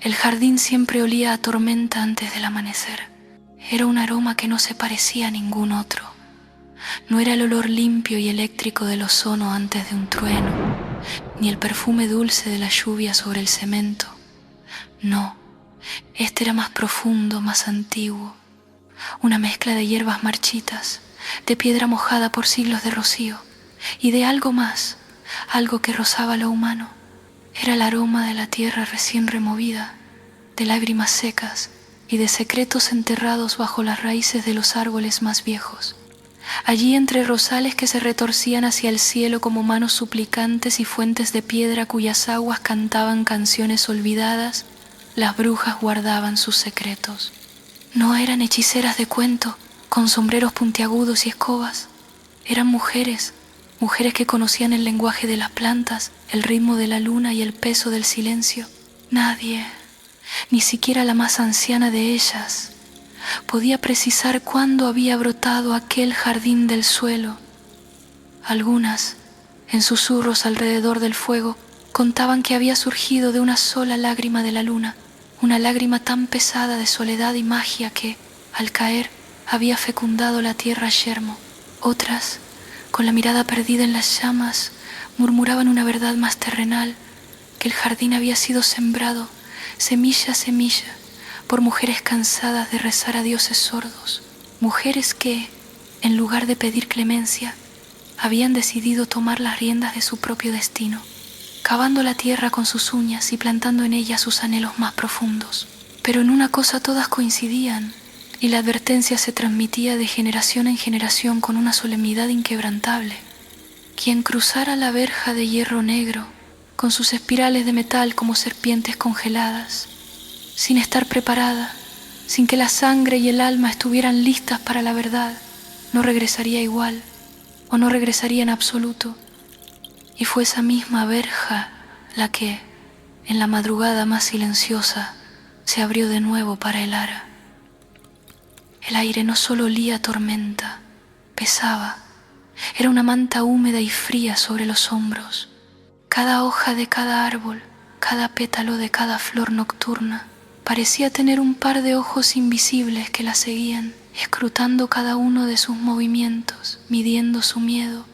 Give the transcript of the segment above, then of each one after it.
El jardín siempre olía a tormenta antes del amanecer. Era un aroma que no se parecía a ningún otro. No era el olor limpio y eléctrico del ozono antes de un trueno, ni el perfume dulce de la lluvia sobre el cemento. No, este era más profundo, más antiguo. Una mezcla de hierbas marchitas, de piedra mojada por siglos de rocío, y de algo más, algo que rozaba lo humano. Era el aroma de la tierra recién removida, de lágrimas secas y de secretos enterrados bajo las raíces de los árboles más viejos. Allí entre rosales que se retorcían hacia el cielo como manos suplicantes y fuentes de piedra cuyas aguas cantaban canciones olvidadas, las brujas guardaban sus secretos. No eran hechiceras de cuento, con sombreros puntiagudos y escobas. Eran mujeres que conocían el lenguaje de las plantas, el ritmo de la luna y el peso del silencio. Nadie, ni siquiera la más anciana de ellas, podía precisar cuándo había brotado aquel jardín del suelo. Algunas, en susurros alrededor del fuego, contaban que había surgido de una sola lágrima de la luna, una lágrima tan pesada de soledad y magia que, al caer, había fecundado la tierra yermo. Otras, con la mirada perdida en las llamas, murmuraban una verdad más terrenal, que el jardín había sido sembrado, semilla a semilla, por mujeres cansadas de rezar a dioses sordos, mujeres que, en lugar de pedir clemencia, habían decidido tomar las riendas de su propio destino, cavando la tierra con sus uñas y plantando en ella sus anhelos más profundos. Pero en una cosa todas coincidían, y la advertencia se transmitía de generación en generación con una solemnidad inquebrantable. Quien cruzara la verja de hierro negro, con sus espirales de metal como serpientes congeladas, sin estar preparada, sin que la sangre y el alma estuvieran listas para la verdad, no regresaría igual, o no regresaría en absoluto. Y fue esa misma verja la que, en la madrugada más silenciosa, se abrió de nuevo para el ara. El aire no solo olía a tormenta, pesaba. Era una manta húmeda y fría sobre los hombros. Cada hoja de cada árbol, cada pétalo de cada flor nocturna, parecía tener un par de ojos invisibles que la seguían, escrutando cada uno de sus movimientos, midiendo su miedo.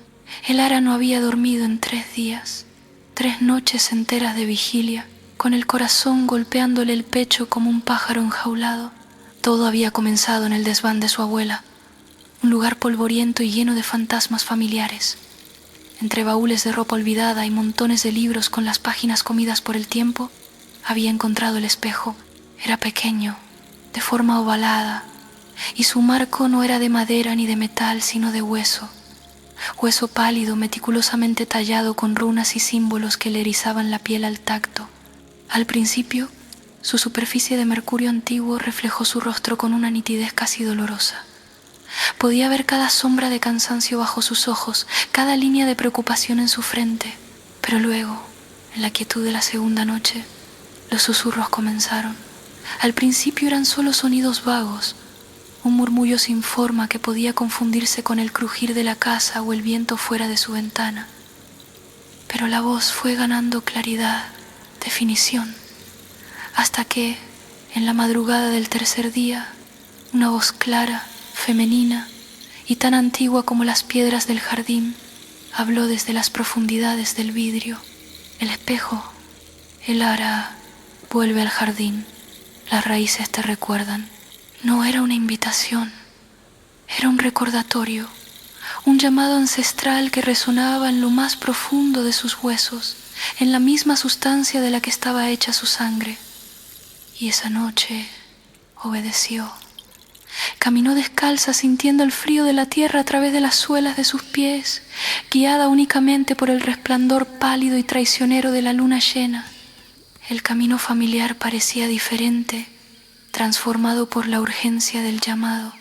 El ara no había dormido en 3 días, 3 noches enteras de vigilia, con el corazón golpeándole el pecho como un pájaro enjaulado. Todo había comenzado en el desván de su abuela, un lugar polvoriento y lleno de fantasmas familiares. Entre baúles de ropa olvidada y montones de libros con las páginas comidas por el tiempo, había encontrado el espejo. Era pequeño, de forma ovalada, y su marco no era de madera ni de metal, sino de hueso. Hueso pálido, meticulosamente tallado con runas y símbolos que le erizaban la piel al tacto. Al principio, su superficie de mercurio antiguo reflejó su rostro con una nitidez casi dolorosa. Podía ver cada sombra de cansancio bajo sus ojos, cada línea de preocupación en su frente. Pero luego, en la quietud de la segunda noche, los susurros comenzaron. Al principio eran solo sonidos vagos, un murmullo sin forma que podía confundirse con el crujir de la casa o el viento fuera de su ventana. Pero la voz fue ganando claridad, definición, hasta que, en la madrugada del tercer día, una voz clara, femenina y tan antigua como las piedras del jardín, habló desde las profundidades del vidrio. El espejo, el ara, vuelve al jardín, las raíces te recuerdan. No era una invitación, era un recordatorio, un llamado ancestral que resonaba en lo más profundo de sus huesos, en la misma sustancia de la que estaba hecha su sangre. Y esa noche obedeció. Caminó descalza sintiendo el frío de la tierra a través de las suelas de sus pies, guiada únicamente por el resplandor pálido y traicionero de la luna llena. El camino familiar parecía diferente, transformado por la urgencia del llamado.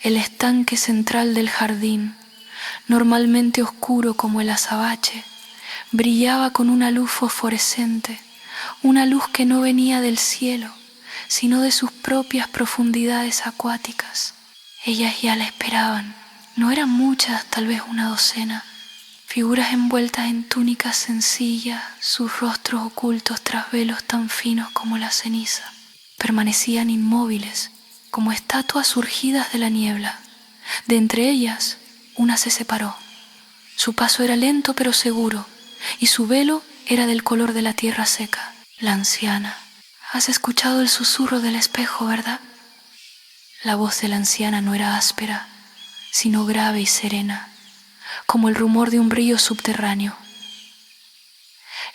El estanque central del jardín, normalmente oscuro como el azabache, brillaba con una luz fosforescente, una luz que no venía del cielo, sino de sus propias profundidades acuáticas. Ellas ya la esperaban. No eran muchas, tal vez una docena. figuras envueltas en túnicas sencillas, sus rostros ocultos tras velos tan finos como la ceniza, permanecían inmóviles, como estatuas surgidas de la niebla. De entre ellas, una se separó. Su paso era lento pero seguro, y su velo era del color de la tierra seca. La anciana. Has escuchado el susurro del espejo, ¿verdad? La voz de la anciana no era áspera, sino grave y serena, como el rumor de un río subterráneo.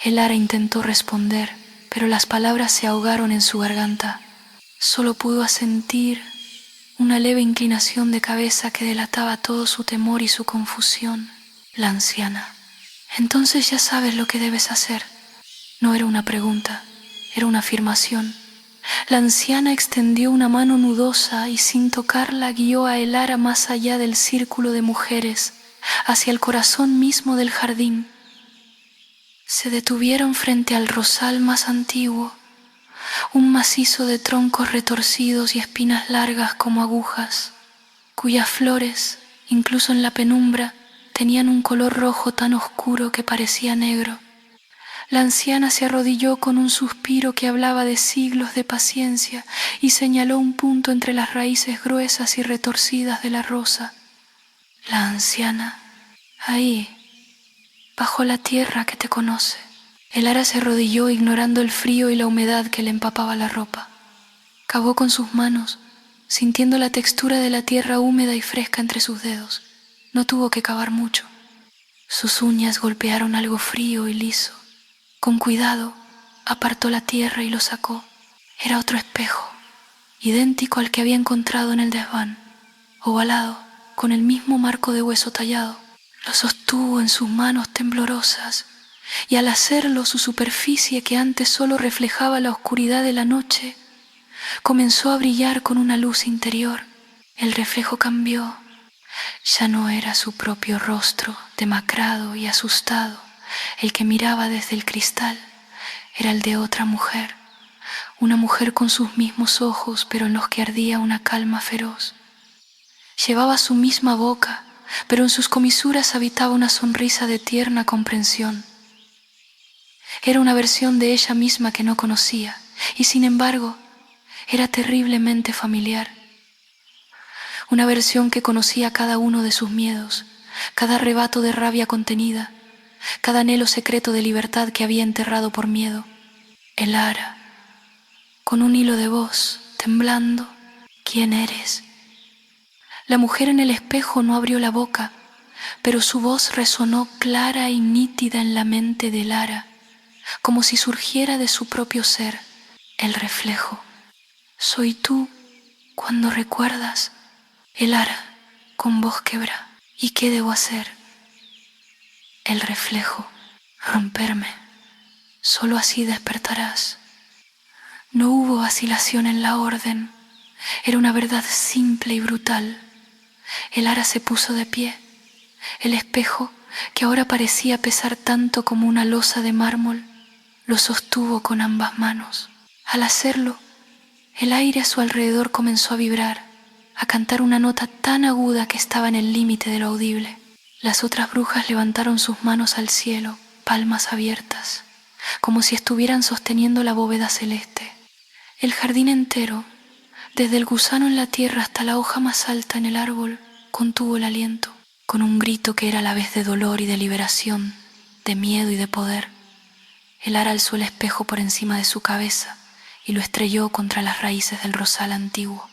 El ara intentó responder, pero las palabras se ahogaron en su garganta. Solo pudo asentir una leve inclinación de cabeza que delataba todo su temor y su confusión. La anciana. Entonces ya sabes lo que debes hacer. No era una pregunta, era una afirmación. La anciana extendió una mano nudosa y sin tocarla guió a el ara más allá del círculo de mujeres, hacia el corazón mismo del jardín. Se detuvieron frente al rosal más antiguo, un macizo de troncos retorcidos y espinas largas como agujas, cuyas flores, incluso en la penumbra, tenían un color rojo tan oscuro que parecía negro. La anciana se arrodilló con un suspiro que hablaba de siglos de paciencia y señaló un punto entre las raíces gruesas y retorcidas de la rosa. La anciana, ahí, bajo la tierra que te conoce. El ara se arrodilló ignorando el frío y la humedad que le empapaba la ropa. Cavó con sus manos, sintiendo la textura de la tierra húmeda y fresca entre sus dedos. No tuvo que cavar mucho. Sus uñas golpearon algo frío y liso. Con cuidado, apartó la tierra y lo sacó. Era otro espejo, idéntico al que había encontrado en el desván, ovalado, con el mismo marco de hueso tallado. Lo sostuvo en sus manos temblorosas, y al hacerlo su superficie, que antes solo reflejaba la oscuridad de la noche, comenzó a brillar con una luz interior. El reflejo cambió. Ya no era su propio rostro, demacrado y asustado, el que miraba desde el cristal. Era el de otra mujer, una mujer con sus mismos ojos, pero en los que ardía una calma feroz. Llevaba su misma boca, pero en sus comisuras habitaba una sonrisa de tierna comprensión. Era una versión de ella misma que no conocía, y sin embargo, era terriblemente familiar. Una versión que conocía cada uno de sus miedos, cada arrebato de rabia contenida, cada anhelo secreto de libertad que había enterrado por miedo. El ara, con un hilo de voz, temblando, ¿quién eres? La mujer en el espejo no abrió la boca, pero su voz resonó clara y nítida en la mente del ara, como si surgiera de su propio ser. El reflejo. Soy tú cuando recuerdas. El ara, con voz quebra. ¿Y qué debo hacer? El reflejo. Romperme. Solo así despertarás. No hubo vacilación en la orden. Era una verdad simple y brutal. El ara se puso de pie. El espejo, que ahora parecía pesar tanto como una losa de mármol, lo sostuvo con ambas manos. Al hacerlo, el aire a su alrededor comenzó a vibrar, a cantar una nota tan aguda que estaba en el límite de lo audible. Las otras brujas levantaron sus manos al cielo, palmas abiertas, como si estuvieran sosteniendo la bóveda celeste. El jardín entero, desde el gusano en la tierra hasta la hoja más alta en el árbol, contuvo el aliento. Con un grito que era a la vez de dolor y de liberación, de miedo y de poder, el ara alzó el espejo por encima de su cabeza y lo estrelló contra las raíces del rosal antiguo.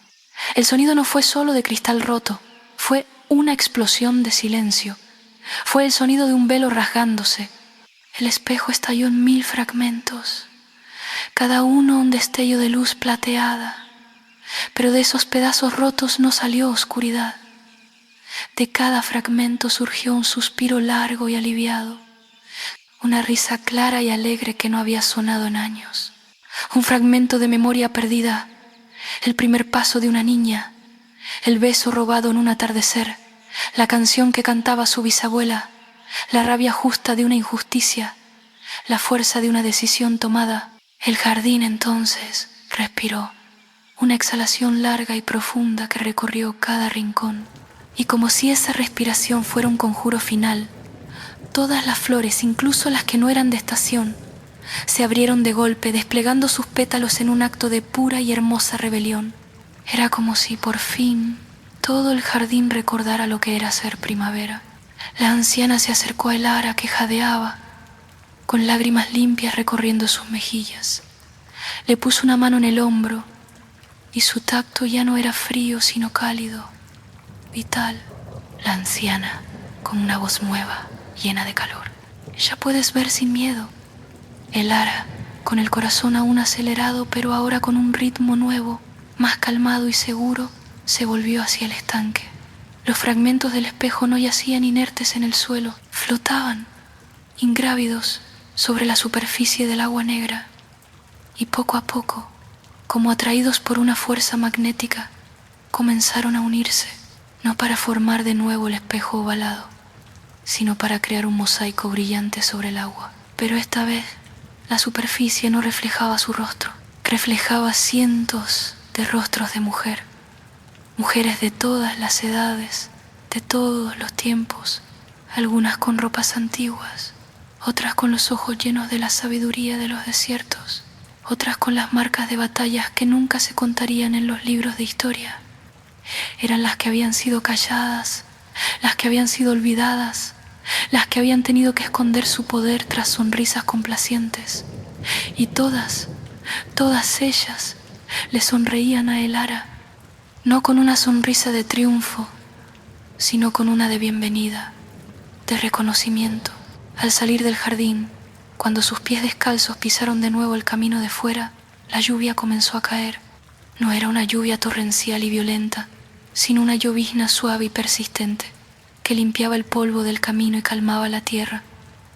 El sonido no fue solo de cristal roto, fue una explosión de silencio. Fue el sonido de un velo rasgándose. El espejo estalló en 1000 fragmentos, cada uno un destello de luz plateada, pero de esos pedazos rotos no salió oscuridad. De cada fragmento surgió un suspiro largo y aliviado, una risa clara y alegre que no había sonado en años, un fragmento de memoria perdida, el primer paso de una niña, el beso robado en un atardecer, la canción que cantaba su bisabuela, la rabia justa de una injusticia, la fuerza de una decisión tomada. El jardín entonces respiró, una exhalación larga y profunda que recorrió cada rincón. Y como si esa respiración fuera un conjuro final, Todas las flores, incluso las que no eran de estación, se abrieron de golpe, desplegando sus pétalos en un acto de pura y hermosa rebelión. Era como si por fin todo el jardín recordara lo que era ser primavera. La anciana se acercó a Elara, que jadeaba, con lágrimas limpias recorriendo sus mejillas. Le puso una mano en el hombro y su tacto ya no era frío, sino cálido, vital. La anciana, con una voz nueva, llena de calor. Ya puedes ver sin miedo. Elara, con el corazón aún acelerado, pero ahora con un ritmo nuevo, más calmado y seguro, se volvió hacia el estanque. Los fragmentos del espejo no yacían inertes en el suelo, flotaban, ingrávidos, sobre la superficie del agua negra, y poco a poco, como atraídos por una fuerza magnética, comenzaron a unirse, no para formar de nuevo el espejo ovalado, sino para crear un mosaico brillante sobre el agua. Pero esta vez, la superficie no reflejaba su rostro, reflejaba cientos de rostros de mujer, mujeres de todas las edades, de todos los tiempos, algunas con ropas antiguas, otras con los ojos llenos de la sabiduría de los desiertos, otras con las marcas de batallas que nunca se contarían en los libros de historia. Eran las que habían sido calladas, las que habían sido olvidadas, las que habían tenido que esconder su poder tras sonrisas complacientes. Y todas ellas le sonreían a Elara, no con una sonrisa de triunfo, sino con una de bienvenida, de reconocimiento. Al salir del jardín, cuando sus pies descalzos pisaron de nuevo el camino de fuera, la lluvia comenzó a caer. No era una lluvia torrencial y violenta, sino una llovizna suave y persistente, que limpiaba el polvo del camino y calmaba la tierra.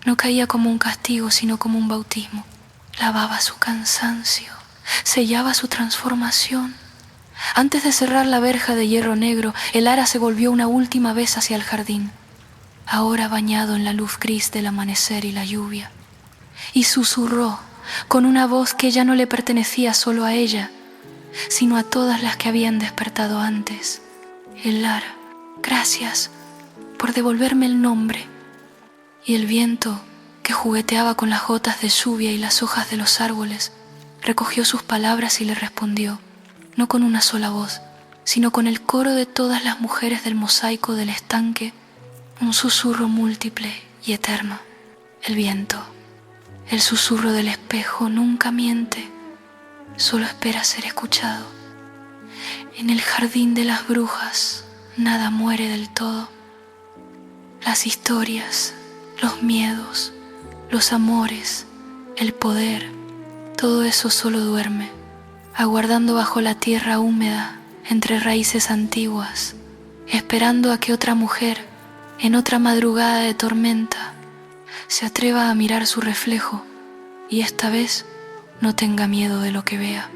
No caía como un castigo, sino como un bautismo. Lavaba su cansancio, sellaba su transformación. Antes de cerrar la verja de hierro negro, Elara se volvió una última vez hacia el jardín, ahora bañado en la luz gris del amanecer y la lluvia, y susurró con una voz que ya no le pertenecía solo a ella, sino a todas las que habían despertado antes. Elara, gracias por devolverme el nombre. Y el viento, que jugueteaba con las gotas de lluvia y las hojas de los árboles, recogió sus palabras y le respondió, no con una sola voz, sino con el coro de todas las mujeres del mosaico del estanque, un susurro múltiple y eterno. El viento, el susurro del espejo, nunca miente, solo espera ser escuchado. En el jardín de las brujas nada muere del todo. Las historias, los miedos, los amores, el poder, todo eso solo duerme, aguardando bajo la tierra húmeda, entre raíces antiguas, esperando a que otra mujer, en otra madrugada de tormenta, se atreva a mirar su reflejo y esta vez no tenga miedo de lo que vea.